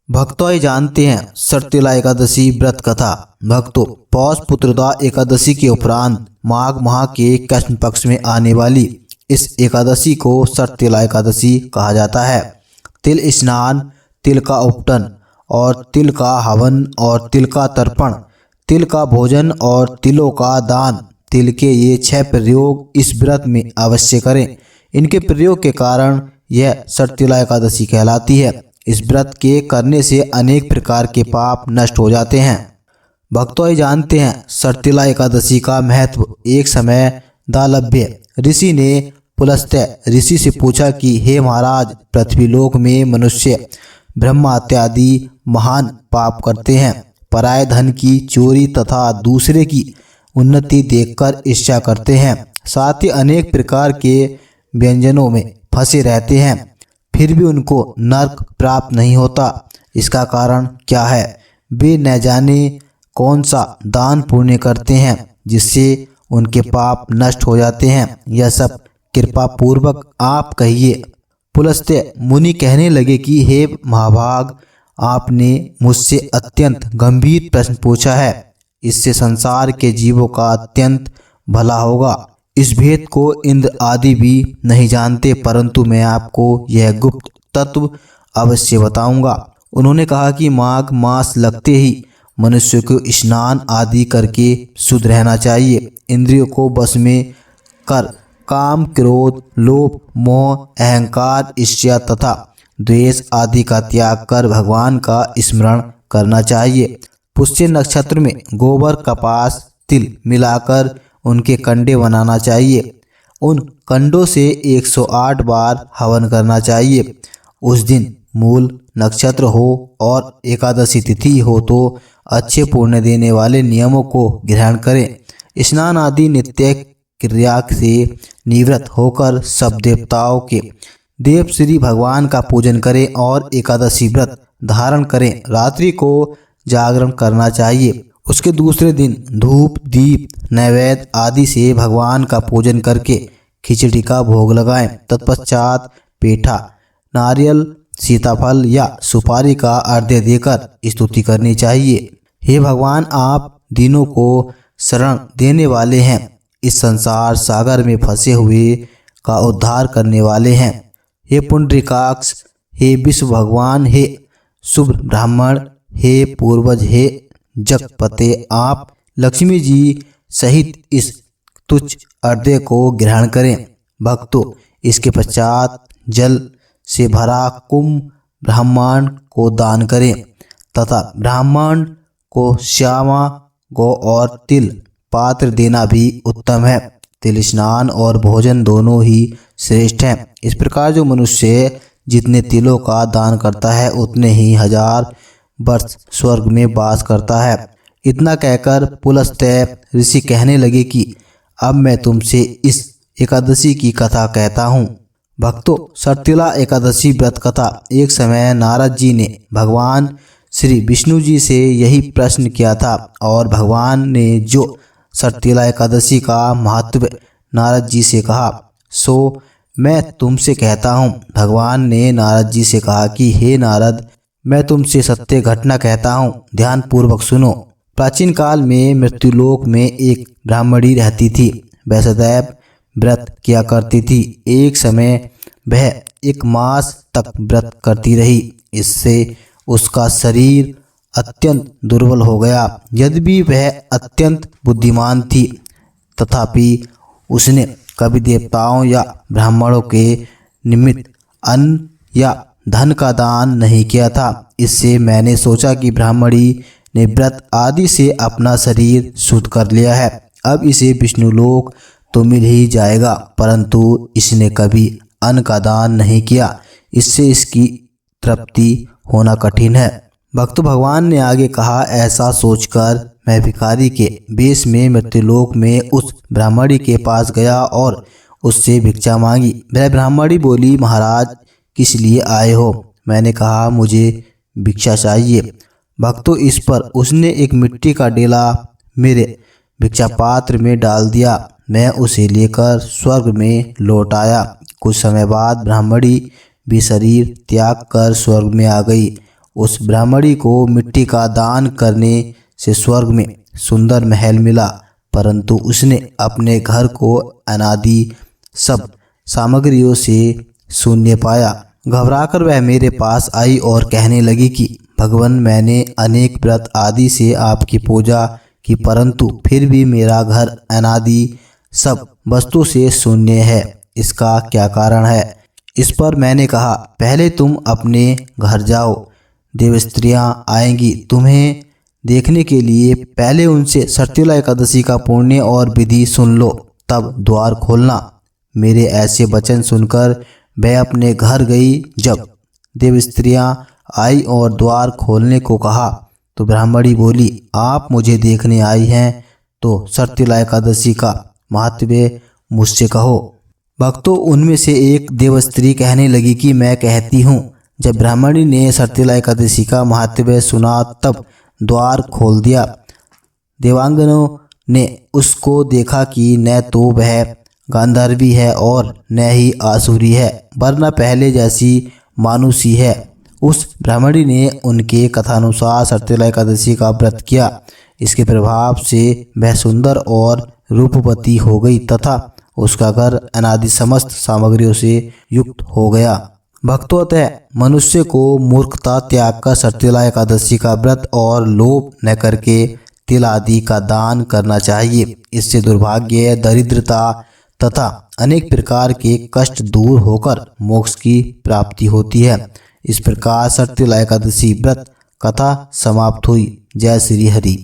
भक्तों ये जानते हैं सर्तिला एकादशी व्रत कथा। भक्तों, पौष पुत्रदा एकादशी के उपरांत माघ माह के कृष्ण पक्ष में आने वाली इस एकादशी को सर्तिला एकादशी कहा जाता है। तिल स्नान, तिल का उपटन और तिल का हवन और तिल का तर्पण, तिल का भोजन और तिलों का दान, तिल के ये 6 प्रयोग इस व्रत में अवश्य करें। इनके प्रयोग के कारण यह सर्तिला एकादशी कहलाती है। इस व्रत के करने से अनेक प्रकार के पाप नष्ट हो जाते हैं। भक्तों ये जानते हैं सर्तिला एकादशी का महत्व। एक समय दालभ्य ऋषि ने पुलस्त्य ऋषि से पूछा कि हे महाराज, पृथ्वीलोक में मनुष्य ब्रह्मा इत्यादि महान पाप करते हैं, पराये धन की चोरी तथा दूसरे की उन्नति देखकर ईर्ष्या करते हैं, साथ ही अनेक प्रकार के व्यंजनों में फंसे रहते हैं, फिर भी उनको नरक प्राप्त नहीं होता। इसका कारण क्या है? वे न जाने कौन सा दान पुण्य करते हैं जिससे उनके पाप नष्ट हो जाते हैं। यह सब कृपा पूर्वक आप कहिए। पुलस्त्य मुनि कहने लगे कि हे महाभाग, आपने मुझसे अत्यंत गंभीर प्रश्न पूछा है। इससे संसार के जीवों का अत्यंत भला होगा। इस भेद को इंद्र आदि भी नहीं जानते, परंतु मैं आपको यह गुप्त तत्व अवश्य बताऊंगा। उन्होंने कहा कि माघ मास लगते ही मनुष्य को स्नान आदि करके शुद्ध रहना चाहिए। इंद्रियों को बस में कर काम, क्रोध, लोभ, मोह, अहंकार, ईर्ष्या तथा द्वेष आदि का त्याग कर भगवान का स्मरण करना चाहिए। पुष्य नक्षत्र में गोबर, कपास, तिल मिलाकर उनके कंडे बनाना चाहिए। उन कंडों से 108 बार हवन करना चाहिए। उस दिन मूल नक्षत्र हो और एकादशी तिथि हो तो अच्छे पुण्य देने वाले नियमों को ग्रहण करें। स्नान आदि नित्य क्रिया से निवृत्त होकर सब देवताओं के देव श्री भगवान का पूजन करें और एकादशी व्रत धारण करें। रात्रि को जागरण करना चाहिए। उसके दूसरे दिन धूप, दीप, नैवेद्य आदि से भगवान का पूजन करके खिचड़ी का भोग लगाएं। तत्पश्चात पेठा, नारियल, सीताफल या सुपारी का अर्घ्य देकर स्तुति करनी चाहिए। हे भगवान, आप दीनों को शरण देने वाले हैं, इस संसार सागर में फंसे हुए का उद्धार करने वाले हैं। हे पुंडरीकाक्ष, हे विष्णु भगवान, हे शुभ ब्राह्मण, हे पूर्वज, हे जगपते, आप लक्ष्मी जी सहित इस तुच्छ अर्घ्य को ग्रहण करें। भक्तों, इसके पश्चात जल से भरा कुंभ ब्राह्मण को दान करें तथा ब्राह्मण को श्यामा गौ और तिल पात्र देना भी उत्तम है। तिल स्नान और भोजन दोनों ही श्रेष्ठ हैं। इस प्रकार जो मनुष्य जितने तिलों का दान करता है उतने ही 1000 वर्ष स्वर्ग में वास करता है। इतना कहकर पुलस्त्य ऋषि कहने लगे कि अब मैं तुमसे इस एकादशी की कथा कहता हूँ। भक्तों, सर्तिला एकादशी व्रत कथा। एक समय नारद जी ने भगवान श्री विष्णु जी से यही प्रश्न किया था और भगवान ने जो सर्तिला एकादशी का महत्व नारद जी से कहा सो मैं तुमसे कहता हूँ। भगवान ने नारद जी से कहा कि हे नारद, मैं तुमसे सत्य घटना कहता हूँ, ध्यान पूर्वक सुनो। प्राचीन काल में मृत्युलोक में एक ब्राह्मणी रहती थी। वह सदैव व्रत किया करती थी। एक समय वह 1 मास तक व्रत करती रही। इससे उसका शरीर अत्यंत दुर्बल हो गया। यद्यपि वह अत्यंत बुद्धिमान थी, तथापि उसने कभी देवताओं या ब्राह्मणों के निमित्त अन्न या धन का दान नहीं किया था। इससे मैंने सोचा कि ब्राह्मणी ने व्रत आदि से अपना शरीर शुद्ध कर लिया है, अब इसे विष्णुलोक तो मिल ही जाएगा, परंतु इसने कभी अन्न का दान नहीं किया। इससे इसकी तृप्ति होना कठिन है। भक्त भगवान ने आगे कहा, ऐसा सोचकर मैं भिखारी के वेश में मृत्युलोक में उस ब्राह्मणी के पास गया और उससे भिक्षा मांगी। वह ब्राह्मणी बोली, महाराज किस लिए आए हो? मैंने कहा, मुझे भिक्षा चाहिए। भक्तों, इस पर उसने एक मिट्टी का डेला मेरे भिक्षा पात्र में डाल दिया। मैं उसे लेकर स्वर्ग में लौट आया। कुछ समय बाद ब्राह्मणी भी शरीर त्याग कर स्वर्ग में आ गई। उस ब्राह्मणी को मिट्टी का दान करने से स्वर्ग में सुंदर महल मिला, परंतु उसने अपने घर को अनादि सब सामग्रियों से शून्य पाया। घबराकर वह मेरे पास आई और कहने लगी कि भगवान, मैंने अनेक व्रत आदि से आपकी पूजा की, परंतु फिर भी मेरा घर अनादि सब वस्तु से शून्य है। इसका क्या कारण है? इस पर मैंने कहा, पहले तुम अपने घर जाओ, देवस्त्रियां आएंगी तुम्हें देखने के लिए। पहले उनसे सर्तिला एकादशी का पुण्य और विधि सुन लो, तब द्वार खोलना। मेरे ऐसे वचन सुनकर वह अपने घर गई। जब देवस्त्रियां आई और द्वार खोलने को कहा तो ब्राह्मणी बोली, आप मुझे देखने आई हैं तो सर्तिला एकादशी का महत्व मुझसे कहो। भक्तों, उनमें से एक देवस्त्री कहने लगी कि मैं कहती हूँ। जब ब्राह्मणी ने सर्तिला एकादशी का महत्व सुना तब द्वार खोल दिया। देवांगनों ने उसको देखा कि न तो वह गांधर्वी है और न ही आसुरी है, वरना पहले जैसी मानुषी है। उस ब्राह्मणी ने उनके कथानुसार सर्तिला एकादशी का व्रत किया। इसके प्रभाव से वह सुंदर और रूपवती हो गई तथा उसका घर अनादि समस्त सामग्रियों से युक्त हो गया। भक्तों, अतः मनुष्य को मूर्खता त्याग कर सर्तिला एकादशी का व्रत और लोभ न करके तिल आदि का दान करना चाहिए। इससे दुर्भाग्य, दरिद्रता तथा अनेक प्रकार के कष्ट दूर होकर मोक्ष की प्राप्ति होती है। इस प्रकार सर्तिला एकादशी व्रत कथा समाप्त हुई। जय श्री हरि।